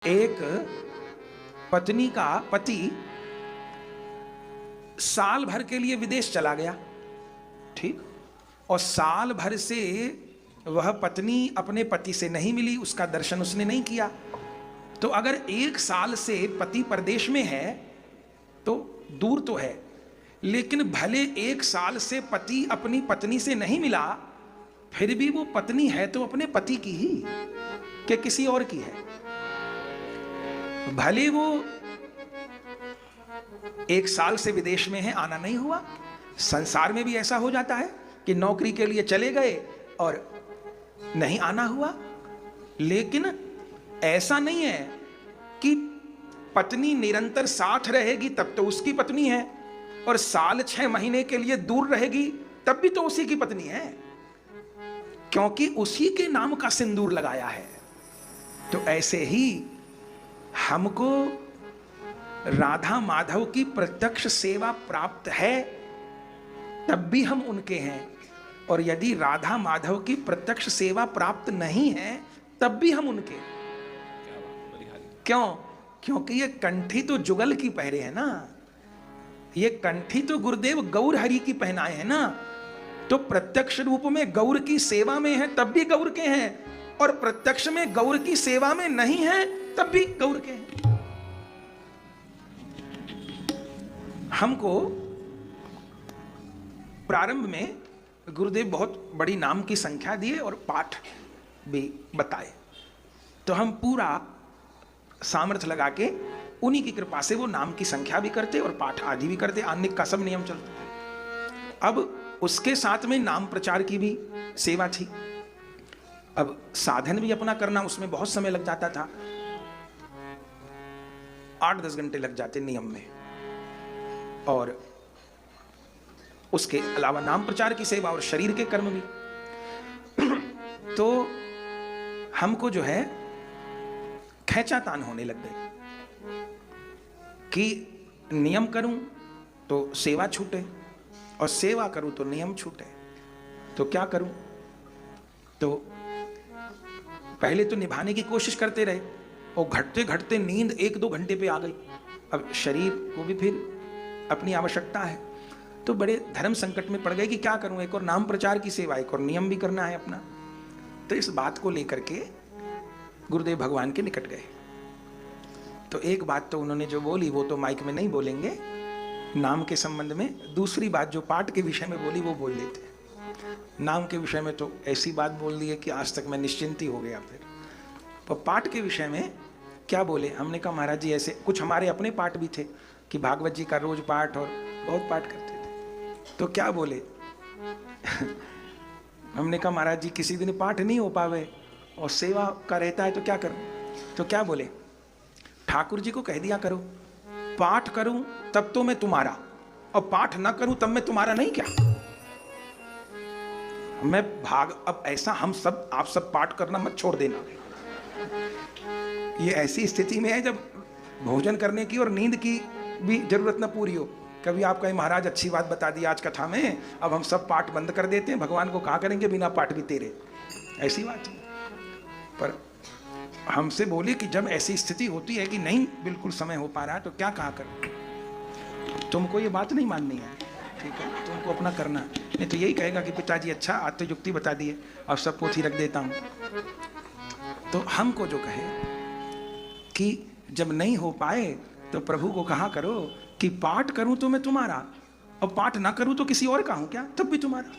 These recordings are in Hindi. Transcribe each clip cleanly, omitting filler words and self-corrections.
एक पत्नी का पति साल भर के लिए विदेश चला गया, ठीक। और साल भर से वह पत्नी अपने पति से नहीं मिली, उसका दर्शन उसने नहीं किया। तो अगर एक साल से पति परदेश में है तो दूर तो है, लेकिन भले एक साल से पति अपनी पत्नी से नहीं मिला, फिर भी वो पत्नी है तो अपने पति की ही कि किसी और की है। भले वो एक साल से विदेश में है, आना नहीं हुआ। संसार में भी ऐसा हो जाता है कि नौकरी के लिए चले गए और नहीं आना हुआ। लेकिन ऐसा नहीं है कि पत्नी निरंतर साथ रहेगी तब तो उसकी पत्नी है, और साल 6 महीने के लिए दूर रहेगी तब भी तो उसी की पत्नी है, क्योंकि उसी के नाम का सिंदूर लगाया है। तो ऐसे ही हमको राधा माधव की प्रत्यक्ष सेवा प्राप्त है तब भी हम उनके हैं, और यदि राधा माधव की प्रत्यक्ष सेवा प्राप्त नहीं है तब भी हम उनके। क्यों? क्योंकि ये कंठी तो जुगल की पहरे है ना, ये कंठी तो गुरुदेव गौर हरि की पहनाए है ना। तो प्रत्यक्ष रूप में गौर की सेवा में है तब भी गौर के हैं, और प्रत्यक्ष में गौर की सेवा में नहीं है तब भी गौर के हैं। हमको प्रारंभ में गुरुदेव बहुत बड़ी नाम की संख्या दिए और पाठ भी बताए, तो हम पूरा सामर्थ्य लगा के उन्हीं की कृपा से वो नाम की संख्या भी करते और पाठ आदि भी करते, आनिक का सब नियम चलता। अब उसके साथ में नाम प्रचार की भी सेवा थी। अब साधन भी अपना करना, उसमें बहुत समय लग जाता था, 8-10 घंटे लग जाते नियम में। और उसके अलावा नाम प्रचार की सेवा और शरीर के कर्म भी। तो हमको जो है खैंचातान होने लग गई कि नियम करूं तो सेवा छूटे और सेवा करूं तो नियम छूटे, तो क्या करूं। तो पहले तो निभाने की कोशिश करते रहे, और घटते घटते नींद 1-2 घंटे पे आ गई। अब शरीर को भी फिर अपनी आवश्यकता है, तो बड़े धर्म संकट में पड़ गए कि क्या करूं, एक और नाम प्रचार की सेवा, एक और नियम भी करना है अपना। तो इस बात को लेकर के गुरुदेव भगवान के निकट गए। तो एक बात तो उन्होंने जो बोली वो तो माइक में नहीं बोलेंगे नाम के संबंध में, दूसरी बात जो पाठ के विषय में बोली वो बोल देते। नाम के विषय में तो ऐसी बात बोल दी है कि आज तक मैं निश्चिंत ही हो गया। फिर तो पाठ के विषय में क्या बोले, हमने कहा महाराज जी ऐसे कुछ हमारे अपने पाठ भी थे कि भागवत जी का रोज पाठ और बहुत पाठ करते थे। तो क्या बोले हमने कहा महाराज जी किसी दिन पाठ नहीं हो पावे और सेवा का रहता है तो क्या करूं। तो क्या बोले, ठाकुर जी को कह दिया करो, पाठ करूं तब तो मैं तुम्हारा, और पाठ ना करूं तब मैं तुम्हारा नहीं क्या। मैं भाग, अब ऐसा हम सब, आप सब पाठ करना मत छोड़ देना। ये ऐसी स्थिति में है जब भोजन करने की और नींद की भी जरूरत ना पूरी हो। कभी आप कहें महाराज अच्छी बात बता दी आज कथा में, अब हम सब पाठ बंद कर देते हैं, भगवान को कहा करेंगे बिना पाठ भी तेरे, ऐसी बात है। पर हमसे बोले कि जब ऐसी स्थिति होती है कि नहीं बिल्कुल समय हो पा रहा है तो क्या कहा कर, तुमको ये बात नहीं माननी है, ठीक है, तुमको अपना करना। नहीं तो यही कहेगा कि पिताजी अच्छा आज तो युक्ति बता दी है, अब सब पोथी रख देता हूँ। तो हमको जो कहे कि जब नहीं हो पाए तो प्रभु को कहा करो कि पाठ करूं तो मैं तुम्हारा, और पाठ ना करूं तो किसी और का हूं क्या, तब भी तुम्हारा।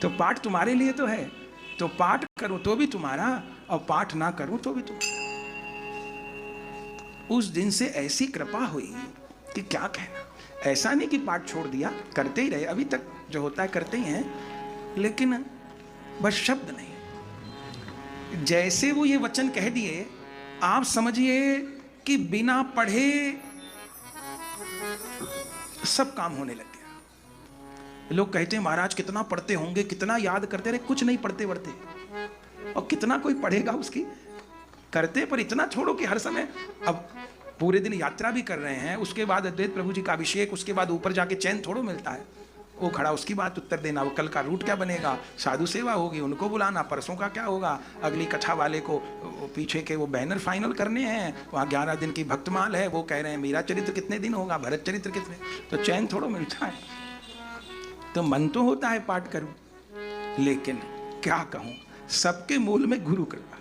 तो पाठ तुम्हारे लिए तो है, तो पाठ करूं तो भी तुम्हारा, और पाठ ना करूं तो भी तुम्हारा। उस दिन से ऐसी कृपा हुई कि क्या कहना। ऐसा नहीं कि पाठ छोड़ दिया, करते ही रहे, अभी तक जो होता है करते ही हैं, लेकिन बस शब्द नहीं। जैसे वो ये वचन कह दिए, आप समझिए कि बिना पढ़े सब काम होने लग गया। लोग कहते हैं महाराज कितना पढ़ते होंगे, कितना याद करते रहे, कुछ नहीं पढ़ते पढ़ते, और कितना कोई पढ़ेगा उसकी, करते पर इतना छोड़ो कि हर समय, अब पूरे दिन यात्रा भी कर रहे हैं, उसके बाद अद्वैत प्रभु जी का अभिषेक, उसके बाद ऊपर जाके चैन थोड़ो मिलता है, वो खड़ा उसकी बात उत्तर देना, वो कल का रूट क्या बनेगा, साधु सेवा होगी उनको बुलाना, परसों का क्या होगा, अगली कथा वाले को पीछे के वो बैनर फाइनल करने हैं, वहाँ 11 दिन की भक्तमाल है, वो कह रहे हैं मेरा चरित्र कितने दिन होगा, भरत चरित्र कितने, तो चैन थोड़ा मिलता है। तो मन तो होता है पाठ करूं, लेकिन क्या कहूं, सबके मूल में गुरु कृपा।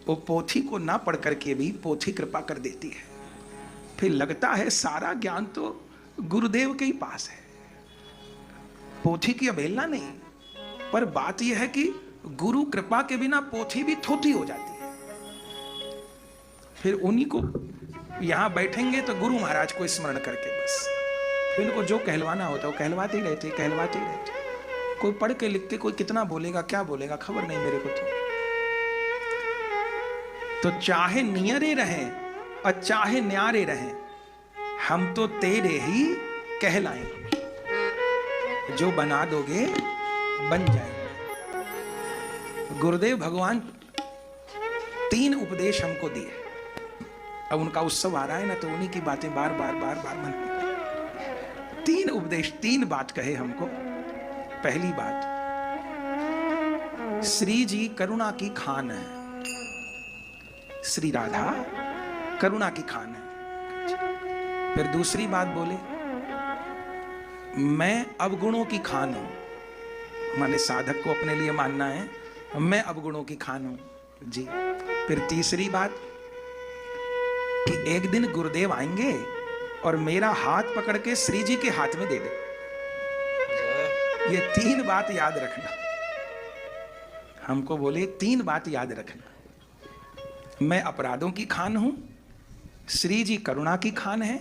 वो पोथी को ना पढ़ करके भी पोथी कृपा कर देती है, फिर लगता है सारा ज्ञान तो गुरुदेव के ही पास है। पोथी की अवहेलना नहीं, पर बात यह है कि गुरु कृपा के बिना पोथी भी थोथी हो जाती है। फिर उन्हीं को यहां बैठेंगे तो गुरु महाराज को स्मरण करके बस, फिर उनको जो कहलवाना होता है वो कहलवाते ही रहते, कहलवाते ही रहते। कोई पढ़ के लिख के कोई कितना बोलेगा, क्या बोलेगा, खबर नहीं मेरे को। तो चाहे नियरे रहें और चाहे न्यारे रहें, हम तो तेरे ही कहलाएंगे। जो बना दोगे बन जाएंगे। गुरुदेव भगवान 3 उपदेश हमको दिए। अब उनका उत्सव आ रहा है ना, तो उन्हीं की बातें बार बार मन में। 3 उपदेश, 3 बात कहे हमको। पहली बात, श्री जी करुणा की खान है। श्री राधा करुणा की खान है। फिर दूसरी बात बोले, मैं अवगुणों की खान हूं। माने साधक को अपने लिए मानना है, मैं अवगुणों की खान हूं जी। फिर तीसरी बात कि एक दिन गुरुदेव आएंगे और मेरा हाथ पकड़ के श्री जी के हाथ में दे दे। ये 3 बात याद रखना। हमको बोले 3 बात याद रखना, मैं अपराधों की खान हूं, श्री जी करुणा की खान है,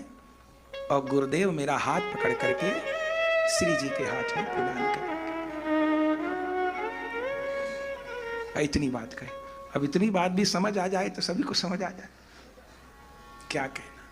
और गुरुदेव मेरा हाथ पकड़ करके श्री जी के हाथ में प्रदान करेंगे। इतनी बात कहे। अब इतनी बात भी समझ आ जाए तो सभी को समझ आ जाए, क्या कहना।